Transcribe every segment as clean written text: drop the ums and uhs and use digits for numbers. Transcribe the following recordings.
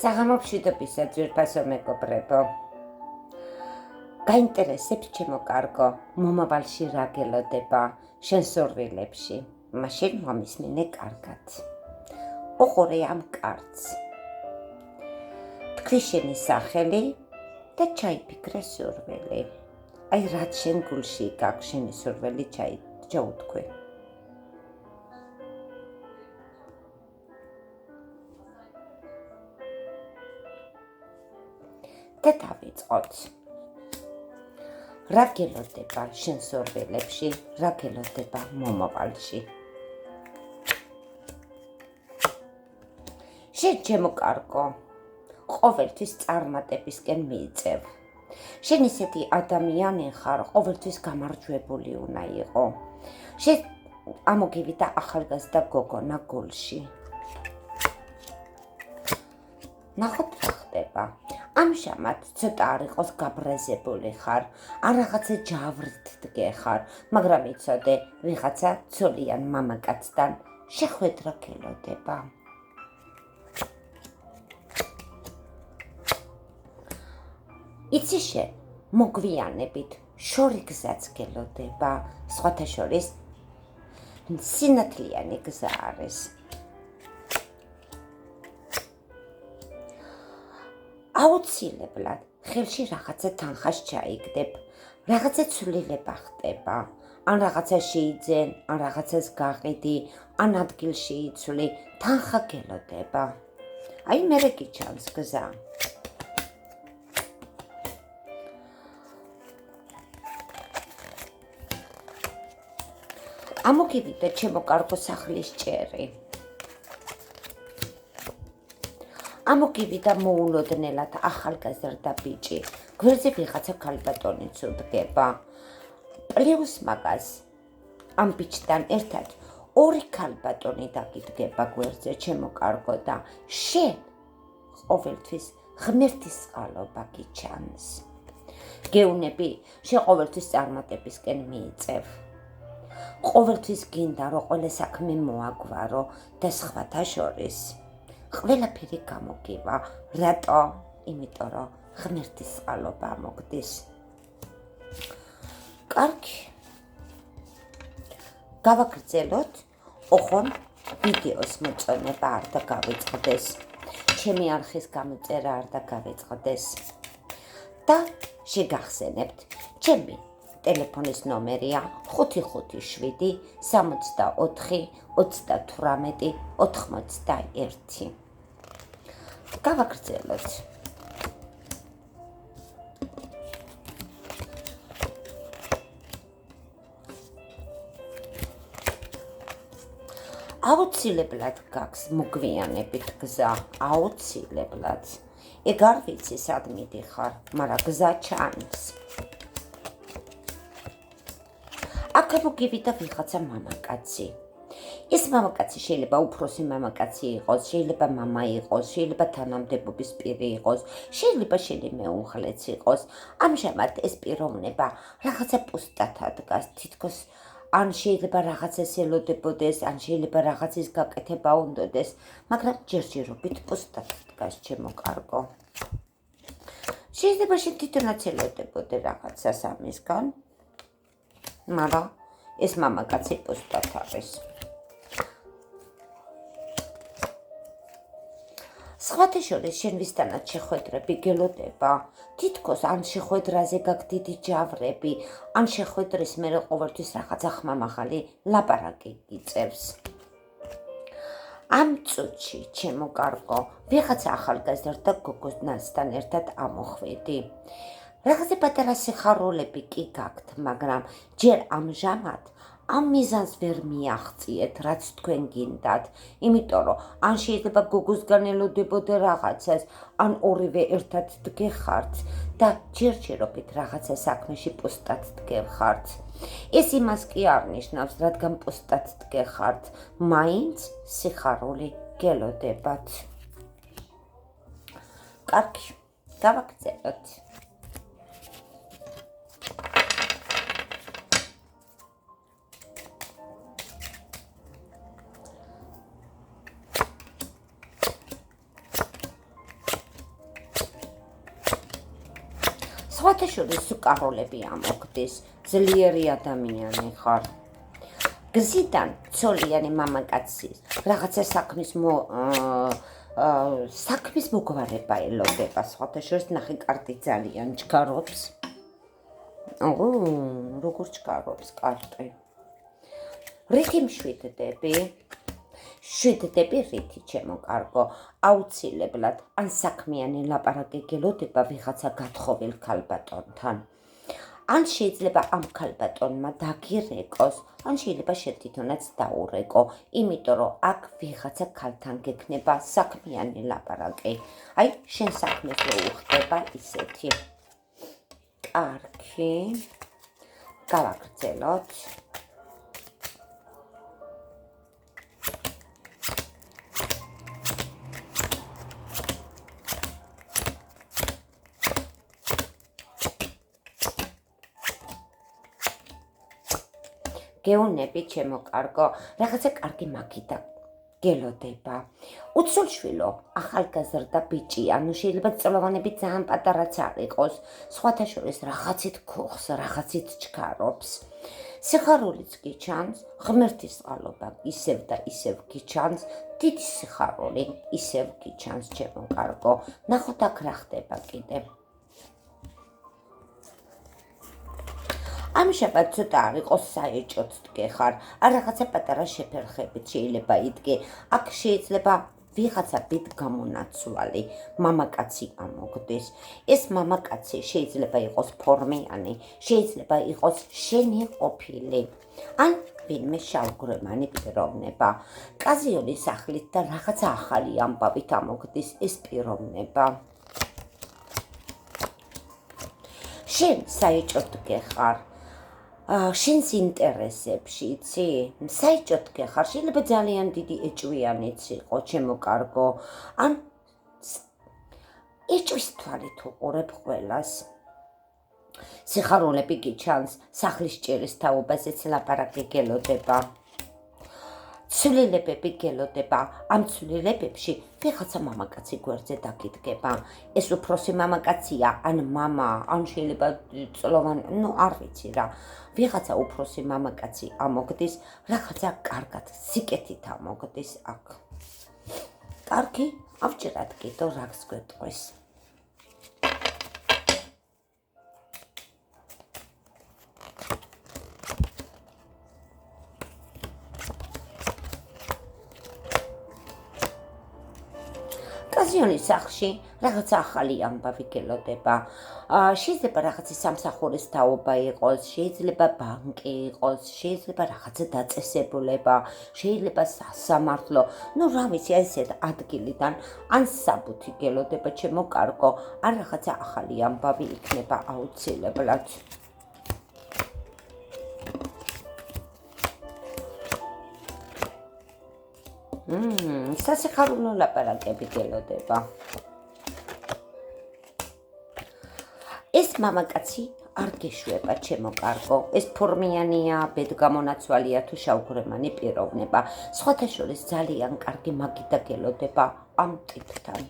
საღამოშვიდობისა ძვირფასო მეგობრებო. გაინტერესებს ჩემო კარგო, მომავალში რა გელოდება შენ სურვილებში, მაშინ მომისმინე კარგად. ოყურე ამ კარტს. თქვი შენი სახელი და ჩაიფიქრე სურვილი. აი რაც შენ გულში გაქვს შენი სურვილი ჩაუთქვი. და დავიწყოთ. რა გელოდება შენ სურვილებში, რა გელოდება მომავალში. შენ ჩემო კარგო, ყოველთვის წარმატებისკენ მიიწევ. შენ ისეთი ადამიანი ხარ, ყოველთვის გამარჯვებული უნდა იყო. შენ ამოგივიდა ახალგაზრდა გოგონა გულში. ნახოთ რა ხდება. ამჟამად ცოტა არ იყოს გაბრაზებული ხარ, ან რაღაცა ჯავრით დგეხარ, მაგრამ იცოდე, ვიღაცა ცოლიან მამაკაცთან შეხვედრა გელოდება. იცი შენ, მოგვიანებით შორი გზაც გელოდება, სხვათა შორის სინათლიანი გზა არის. აუცილებლად ხელში რაღაცა თანხას ჩაიგდებ, რაღაცა ცვლილება ხდება, ან რაღაცა შეიძენ, ან რაღაცას გაყიდი, ან ადგილში იცვლი, თანხა გელოდება. აი მერე გიჩანს გზა. ამოგივიდა ჩემო კარგო სახლის ჭერი. ამოგივიდა მოულოდნელად ახალგაზრდა ბიჭი, გვერდზე ვიღაცა ქალბატონიც უდგება. პლუს მაგას ამ ბიჭთან ერთად ორი ქალბატონი დაგიდგება გვერდზე ჩემო კარგო და შენ ყოველთვის ღმერთის წყალობა გიჩანს. გეუნები, შენ ყოველთვის წარმატებისკენ მიიწევ. ყოველთვის გინდა რომ ყველა საქმე მოაგვარო და სხვათა შორის ყველაფერი გამოგივა. რატო? იმიტომ რომ ღმერთის წყალობა მოგდის. კარგი. გავაგრძელოთ. ოღონ ვიდეოს მოწონება არ დაგავიწყდეს. ჩემი არხის გამოწერა არ დაგავიწყდეს. და შეგახსენებთ, ჩემი ტელეფონის ნომერია 557 64 38 81. გავაგრძელოთ. აუცილებლად გაქვს მოგვიანებით გზა, აუცილებლად. ეგ არ ვიცი სად მიდიხარ, მაგრამ გზა ჩანს. აქ მოგივიდა ვიღაცა მამაკაცი. ეს მამაკაცი შეიძლება უფროსი მამაკაცი იყოს, შეიძლება მამა იყოს, შეიძლება თანამდებობის პირი იყოს, შეიძლება შენი მეუღლეც იყოს. ამჟამად ეს პიროვნება რაღაცა პუსტათა დგას, თითქოს ან შეიძლება რაღაცას ელოდებოდეს, ან შეიძლება რაღაცის გაკეთება უნდოდეს, მაგრამ ჯერჯერობით პუსტად დგას ჩემო კარგო. შეიძლება შენ თვითონაც ელოდებოდე რაღაცას ამისგან, მაგრამ ეს მამაკაცი პუსტად არის. სხვათა შორის შენ ვისთანაც შეხვედრები გელოდება, თითქოს ან შეხვედრაზე გაქვს დიდი ჯავრები, ან შეხვედრის მერე ყოველთვის რაღაცა ხმამაღალი ლაპარაკი გიწევს. ამ წუთში, ჩემო კარგო, ვიღაცა ახალგაზრდა გოგონასთან ერთად ამოხვედი. რაღაცა პატარა სიხარულები კი გაქვთ, მაგრამ ჯერ ამჟამად ამ მიზანს ვერ მიაღწიეთ, რაც თქვენ გინდათ, იმიტომ რომ ან შეიძლება გოგოსგან ელოდებოდე რაღაცას, ან ორივე ერთად დგეხართ და ჯერჯერობით რაღაცა საქმეში პუსტად დგეხართ. ეს იმას კი არ ნიშნავს, რადგან პუსტად დგეხართ, მაინც სიხარული გელოდებათ. კარგი, გავაგრძელოთ. სხვათა შორის უკარულები ამოგდის, ძლიერი ადამიანი ხარ. გზიდან ცოლიანი მამაკაცის რაღაცა საქმის მოგვარება ელოდება, სხვათა შორის ნახე კარტი ძალიან ჯგარობს. როგორ ჯგარობს კარტი. რითი მშვიდდები? შვიდდები რითი, ჩემო კარგო, აუცილებლად ან საქმიანი ლაპარაკი გელოდება ვიღაცა გათხოვილ ქალბატონთან. ან შეიძლება ამ ქალბატონმა დაგირეკოს, ან შეიძლება შენ თვითონაც დაურეკო, იმიტომ რომ აქ ვიღაცა ქალთან გექნება საქმიანი ლაპარაკი. აი, შენ საქმეს რო უხდება ისეთი. კარგი. გავაგრძელოთ. გეუნები, ჩემო კარგო, რაღაცა კარგი მაგიდა გელოდება. უცოლშვილო, ახალგაზრდა ბიჭი, ანუ შეიძლება წლოვანები ძალიან პატარაც არ იყოს, სხვათა შორის რაღაცით ქუხს, რაღაცით ჩქარობს. სიხარულიც გიჩანს, ღმერთის წყალობა ისევ და ისევ გიჩანს, დიდი სიხარული ისევ გიჩანს, ჩემო კარგო. ნახოთ აქ რა ხდება კიდე. ამჟამად ცოტა არ იყოს საეჭოთ დგეხარ, არ რაღაცა პატარა შეფერხებით შეიძლება იდგე. აქ შეიძლება ვიღაცა ბედ გამონაცვალი მამაკაცი ამოგდეს. ეს მამაკაცი შეიძლება იყოს ფორმიანი, შეიძლება იყოს შენი ყოფილი. ან ვინმე შავგვრემანი პიროვნება. კაზიონის სახლით და რაღაცა ახალი ამბავით ამოგდეს ეს პიროვნება. შენ საეჭოთ დგეხარ. შენს ინტერესებში, იცი? საეჭოთ გეხარ, შეიძლება ძალიან დიდი ეჭვიანიც იყო, ჩემო კარგო. ან ეჭვის თვალით უყურებ ყველას. სიხარულები გიჩანს, სახლის ჭირის თაობაზეც ლაპარაკი გელოდება. ცვლილებები გელოდება, ამ ცვლილებებში ვიღაცა მამაკაცი გვერდზე დაგიდგება. ეს უფროსი მამაკაცია, ან მამა, ან შეიძლება წლოვანი, არ ვიცი რა. ვიღაცა უფროსი მამაკაცი ამოგდის, რაღაცა კარგად, სიკეთით ამოგდის აქ. კარგი, ავჭირად კიდო რაგს გვეტყვის. კაზიონის სახლში რაღაცა ახალი ამბავი გელოდება. შეიძლება რაღაცა სამსახურის თაობა იყოს, შეიძლება ბანკი იყოს, შეიძლება რაღაცა დაწესებულება, შეიძლება სასამართლო, რა ვიცი, ესეთ ადგილიდან ან საბუთი გელოდება, ჩემო კარგო, ან რაღაცა ახალი ამბავი იქნება აუცილებლად. სასიხარულო ლაპარაკები გელოდება. ეს მამაკაცი არ გეშვება, ჩემო კარგო. ეს ფორმიანია, ბედგამონაცვალია თუ შავგვრემანი პიროვნება. სხვათა შორის ძალიან კარგი მაგიდა გელოდება ამ ტიპთან.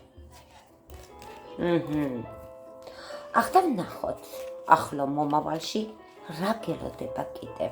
ახლა ვნახოთ, ახლო მომავალში რა გელოდება კიდე.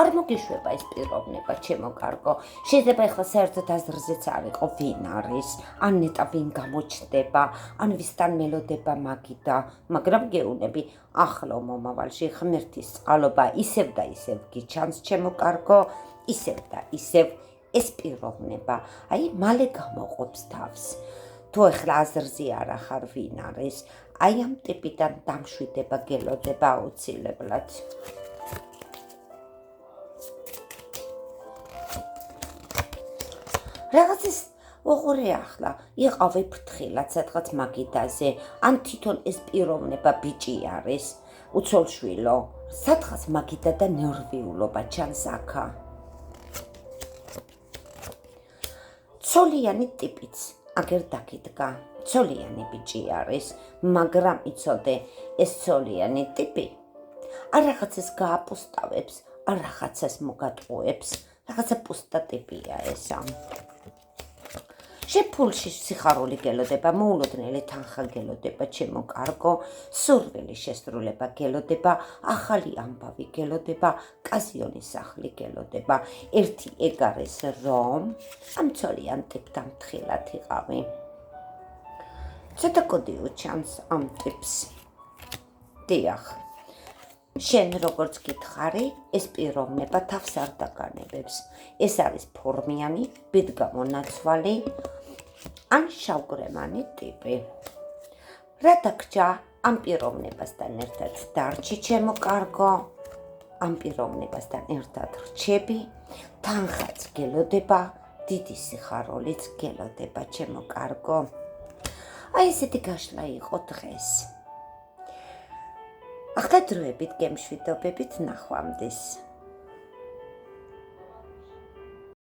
არ მოგიშვება ეს პიროვნება, ჩემო კარგო. შეიძლება ახლა საერთოდ აზრზეც არ იყო ვინ არის, ან ნეტა ვინ გამოჩნდება, ან ვისთან მელოდება მაგიდა, მაგრამ გეუნები ახლო მომავალში ღმერთის წყალობა ისევ და ისევ გიჩანს, ჩემო კარგო, ისევ და ისევ ეს პიროვნება, აი მალე გამოყოფს თავს. თუ ახლა აზრზე არ ახარ ვინ არის, აი ამ ტიპიდან დამშვიდება გელოდება აუცილებლად. რაღაცის ოღონდ ახლა იყავი ფრთხილად სადღაც მაგიდაზე, ან თვითონ ეს პიროვნება ბიჭი არის, უცოლშვილო, სადღაც მაგიდა და ნერვიულობა ჩანს აქა. ცოლიანი ტიპიც აგერ დაგიდგა, ცოლიანი ბიჭი არის, მაგრამ იცოდე, ეს ცოლიანი ტიპი არ რაღაცას გააპოსტავებს, არ რაღაცას მოგატყუებს, რაღაცა პუსტა ტიპია ესა. შეფულში სიხარული გელოდება, მოულოდნელი თანხა გელოდება, ჩემო კარგო, სურვილი შესრულება გელოდება, ახალი ამბავი გელოდება, კაზიონის სახლი გელოდება. ერთი ეგ არის, რომ ამ ცოლიან ტიპთან თხილად იყავი. ცოტა კოდი უჩანს ამ ტიპს. დიახ. შენ როგორც გითხარი, ეს პიროვნება თავს არ დაგანებებს. ეს არის ფორმიანი, ბედგამონაცვალი, ან შავგრემანი ტიპი. რა დაგჭა ამ პიროვნებასთან ერთად დარჩი, ჩემო კარგო, ამ პიროვნებასთან ერთად რჩები, თანხაც გელოდება, დიდი სიხარულიც გელოდება, ჩემო კარგო. აი ესეთი გაშლა იყო დღეს. ახლა დროებით გემშვიდობებით ნახვამდის.